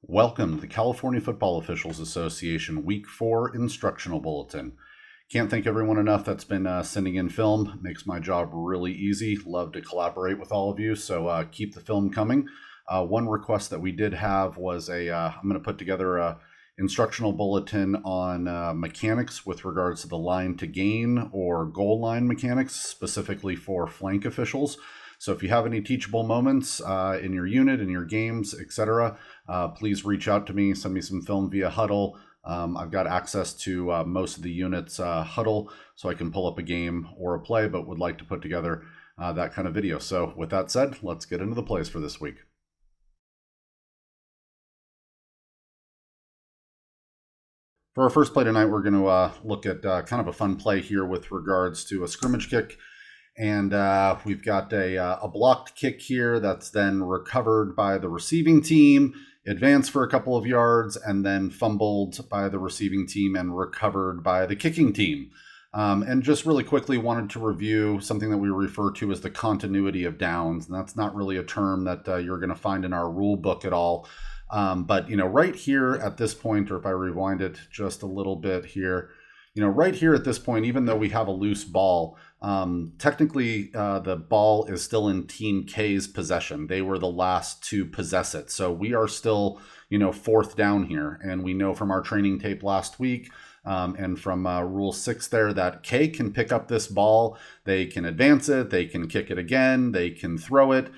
Welcome to the California Football Officials Association Week 4 Instructional Bulletin. Can't thank everyone enough that's been sending in film. Makes my job really easy. Love to collaborate with all of you, so keep the film coming. One request that we did have was I'm going to put together a instructional bulletin on mechanics with regards to the line to gain or goal line mechanics, specifically for flank officials. So if you have any teachable moments in your unit, in your games, etc., please reach out to me, send me some film via Huddle. I've got access to most of the units' Huddle, so I can pull up a game or a play, but would like to put together that kind of video. So with that said, let's get into the plays for this week. For our first play tonight, we're going to look at kind of a fun play here with regards to a scrimmage kick. And we've got a blocked kick here that's then recovered by the receiving team, advanced for a couple of yards, and then fumbled by the receiving team and recovered by the kicking team. And just really quickly wanted to review something that we refer to as the continuity of downs. And that's not really a term that you're going to find in our rule book at all. But, right here at this point, or if I rewind it just a little bit here, right here at this point, even though we have a loose ball, technically the ball is still in Team K's possession. They were the last to possess it. So we are still, fourth down here. And we know from our training tape last week and from Rule 6 there that K can pick up this ball. They can advance it. They can kick it again. They can throw it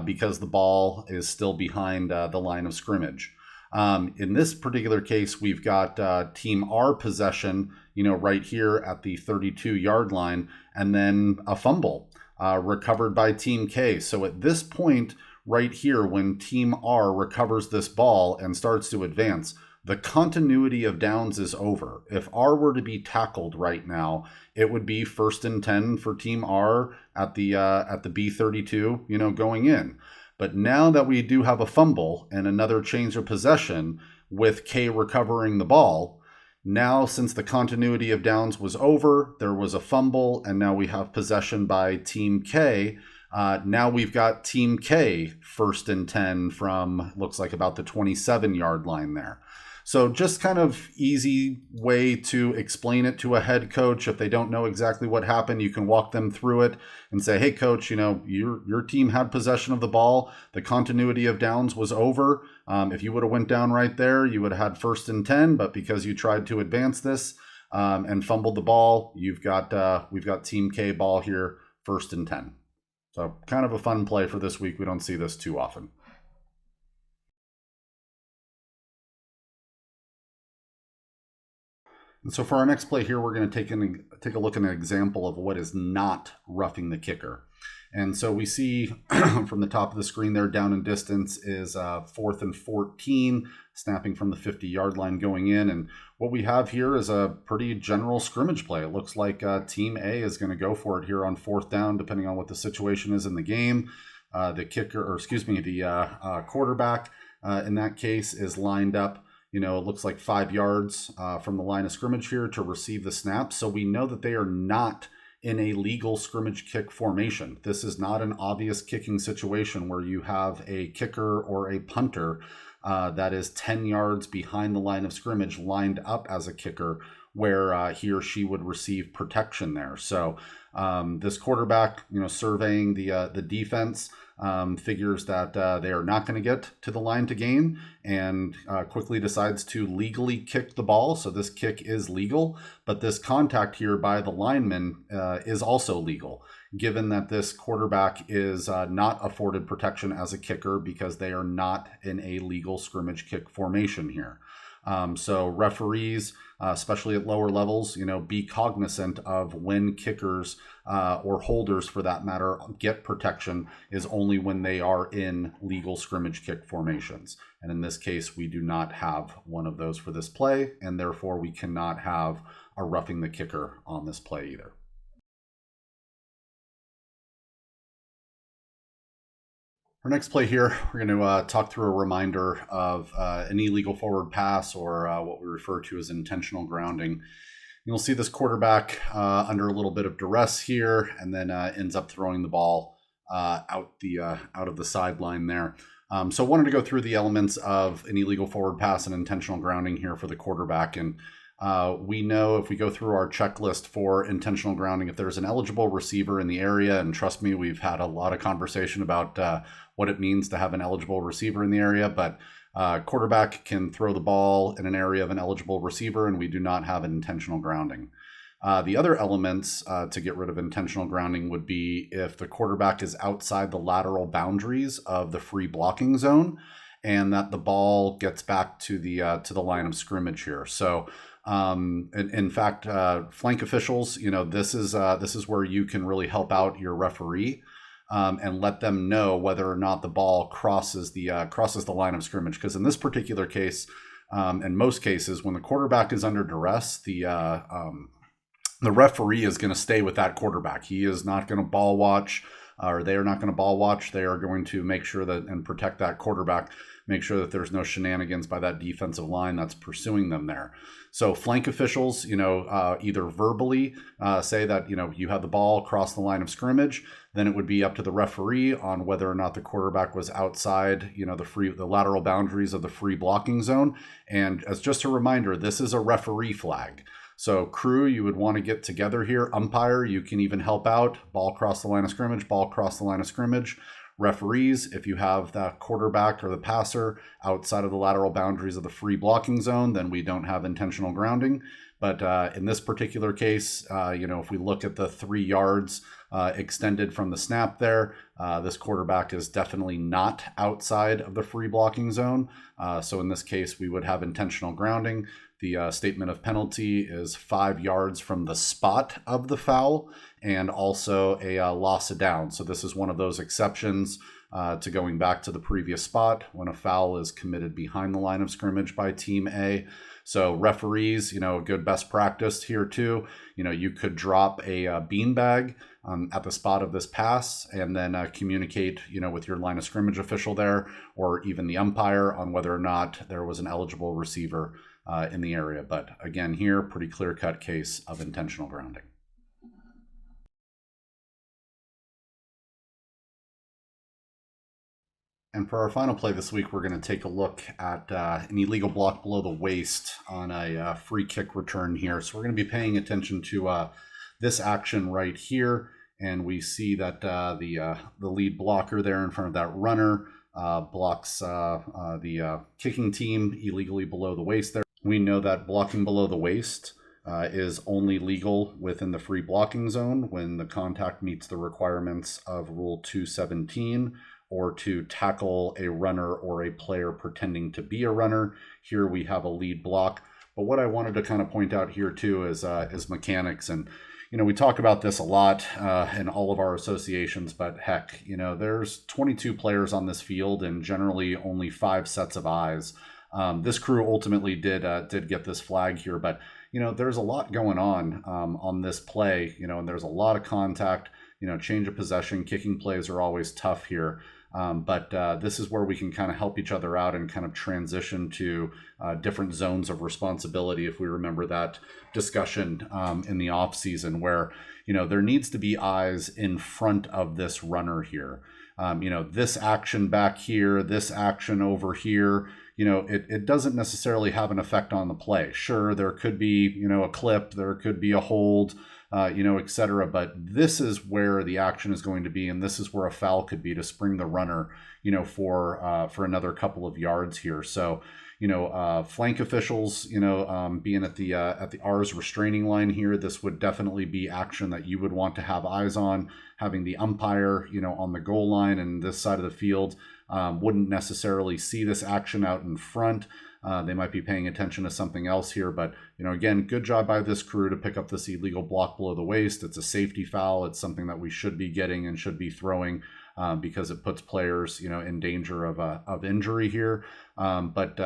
because the ball is still behind the line of scrimmage. In this particular case, we've got Team R possession, right here at the 32-yard line, and then a fumble recovered by Team K. So at this point right here, when Team R recovers this ball and starts to advance, the continuity of downs is over. If R were to be tackled right now, it would be 1st and 10 for Team R at the B32, going in. But now that we do have a fumble and another change of possession with K recovering the ball, now since the continuity of downs was over, there was a fumble, and now we have possession by Team K. Now we've got Team K 1st and 10 from, looks like about the 27-yard line there. So just kind of easy way to explain it to a head coach. If they don't know exactly what happened, you can walk them through it and say, hey, coach, your team had possession of the ball. The continuity of downs was over. If you would have went down right there, you would have had 1st and 10. But because you tried to advance this and fumbled the ball, we've got Team K ball here, 1st and 10. So kind of a fun play for this week. We don't see this too often. And so for our next play here, we're going to take a look at an example of what is not roughing the kicker. And so we see from the top of the screen there, down in distance is 4th and 14, snapping from the 50-yard line going in. And what we have here is a pretty general scrimmage play. It looks like Team A is going to go for it here on 4th down, depending on what the situation is in the game. The quarterback in that case is lined up. It looks like 5 yards from the line of scrimmage here to receive the snap. So we know that they are not in a legal scrimmage kick formation. This is not an obvious kicking situation where you have a kicker or a punter that is 10 yards behind the line of scrimmage lined up as a kicker where he or she would receive protection there. So this quarterback, surveying the defense, figures that they are not going to get to the line to gain and quickly decides to legally kick the ball. So this kick is legal, but this contact here by the lineman is also legal, given that this quarterback is not afforded protection as a kicker because they are not in a legal scrimmage kick formation here. So referees, especially at lower levels, be cognizant of when kickers or holders, for that matter, get protection is only when they are in legal scrimmage kick formations. And in this case, we do not have one of those for this play, and therefore we cannot have a roughing the kicker on this play either. Our next play here, we're going to talk through a reminder of an illegal forward pass, or what we refer to as intentional grounding. You'll see this quarterback under a little bit of duress here, and then ends up throwing the ball out of the sideline there. So I wanted to go through the elements of an illegal forward pass and intentional grounding here for the quarterback. And we know if we go through our checklist for intentional grounding, if there's an eligible receiver in the area, and trust me, we've had a lot of conversation about what it means to have an eligible receiver in the area, but quarterback can throw the ball in an area of an eligible receiver, and we do not have an intentional grounding. The other elements to get rid of intentional grounding would be if the quarterback is outside the lateral boundaries of the free blocking zone, and that the ball gets back to the line of scrimmage here. So, in fact, flank officials, this is where you can really help out your referee. And let them know whether or not the ball crosses the line of scrimmage. Because in this particular case, in most cases, when the quarterback is under duress, the referee is going to stay with that quarterback. He is not going to ball watch, or they are not going to ball watch. They are going to make sure that and protect that quarterback, make sure that there's no shenanigans by that defensive line that's pursuing them there. So flank officials, either verbally say that, you had the ball across the line of scrimmage, then it would be up to the referee on whether or not the quarterback was outside, the lateral boundaries of the free blocking zone. And as just a reminder, this is a referee flag. So crew, you would want to get together here. Umpire, you can even help out. Ball across the line of scrimmage, ball across the line of scrimmage. Referees, if you have that quarterback or the passer outside of the lateral boundaries of the free blocking zone, then we don't have intentional grounding. But in this particular case, if we look at the 3 yards extended from the snap there, this quarterback is definitely not outside of the free blocking zone. So in this case, we would have intentional grounding. The statement of penalty is 5 yards from the spot of the foul, and also a loss of down. So this is one of those exceptions to going back to the previous spot when a foul is committed behind the line of scrimmage by Team A. So referees, a good best practice here too. You could drop a beanbag at the spot of this pass, and then communicate, with your line of scrimmage official there, or even the umpire, on whether or not there was an eligible receiver in the area. But again, here, pretty clear-cut case of intentional grounding. And for our final play this week, we're going to take a look at an illegal block below the waist on a free kick return here. So we're going to be paying attention to this action right here. And we see that the lead blocker there in front of that runner blocks the kicking team illegally below the waist there. We know that blocking below the waist is only legal within the free blocking zone when the contact meets the requirements of Rule 217, or to tackle a runner or a player pretending to be a runner. Here we have a lead block. But what I wanted to kind of point out here too is mechanics. And, we talk about this a lot in all of our associations, but heck, there's 22 players on this field and generally only 5 sets of eyes. This crew ultimately did get this flag here, but there's a lot going on this play, and there's a lot of contact. Change of possession, kicking plays are always tough here. But this is where we can kind of help each other out and kind of transition to different zones of responsibility. If we remember that discussion in the off season, where there needs to be eyes in front of this runner here. This action back here, this action over here. It doesn't necessarily have an effect on the play. Sure, there could be a clip, there could be a hold, etc. But this is where the action is going to be, and this is where a foul could be to spring the runner, for another couple of yards here. So, flank officials, being at the R's restraining line here, this would definitely be action that you would want to have eyes on. Having the umpire, on the goal line and this side of the field, wouldn't necessarily see this action out in front. They might be paying attention to something else here, but again, good job by this crew to pick up this illegal block below the waist. It's a safety foul. It's something that we should be getting and should be throwing because it puts players, in danger of injury here. But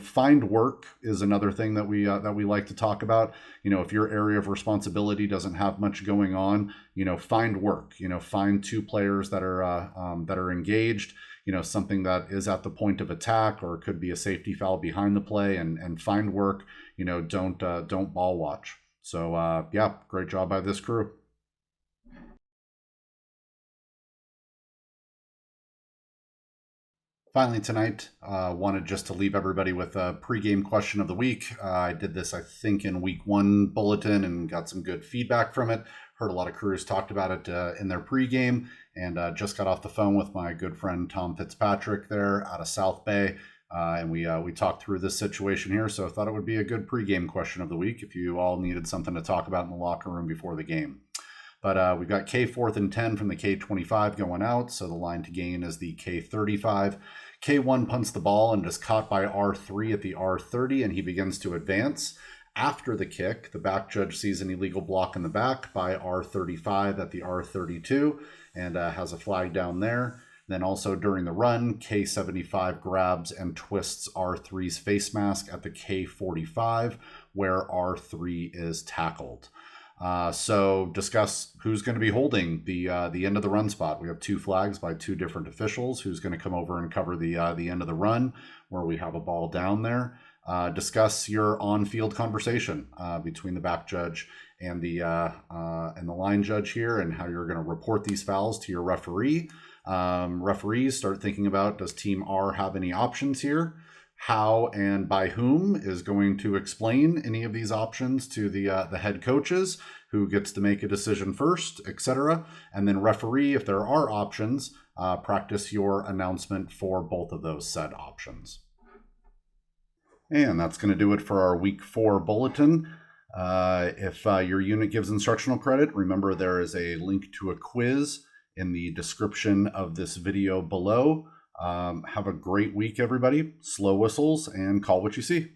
find work is another thing that we like to talk about. If your area of responsibility doesn't have much going on, find work. Find 2 players that are engaged. Something that is at the point of attack, or it could be a safety foul behind the play, and find work. Don't ball watch. So yeah, great job by this crew. Finally tonight, wanted just to leave everybody with a pregame question of the week. I did this, I think, in week 1 bulletin and got some good feedback from it. Heard a lot of crews talked about it in their pregame, and just got off the phone with my good friend Tom Fitzpatrick there out of South Bay. And we talked through this situation here, so I thought it would be a good pregame question of the week if you all needed something to talk about in the locker room before the game. But we've got K 4th and 10 from the K25 going out, so the line to gain is the K35. K1 punts the ball and is caught by R3 at the R30, and he begins to advance. After the kick, the back judge sees an illegal block in the back by R35 at the R32 and has a flag down there. Then also during the run, K75 grabs and twists R3's face mask at the K45, where R3 is tackled. So discuss who's going to be holding the end of the run spot. We have 2 flags by 2 different officials. Who's going to come over and cover the end of the run where we have a ball down there. Discuss your on-field conversation between the back judge and the line judge here, and how you're going to report these fouls to your referee. Referees start thinking about, does Team R have any options here? How and by whom is going to explain any of these options to the head coaches, who gets to make a decision first, etc. And then referee, if there are options, practice your announcement for both of those said options. And that's going to do it for our week 4 bulletin. If your unit gives instructional credit, remember there is a link to a quiz in the description of this video below. Have a great week, everybody. Slow whistles and call what you see.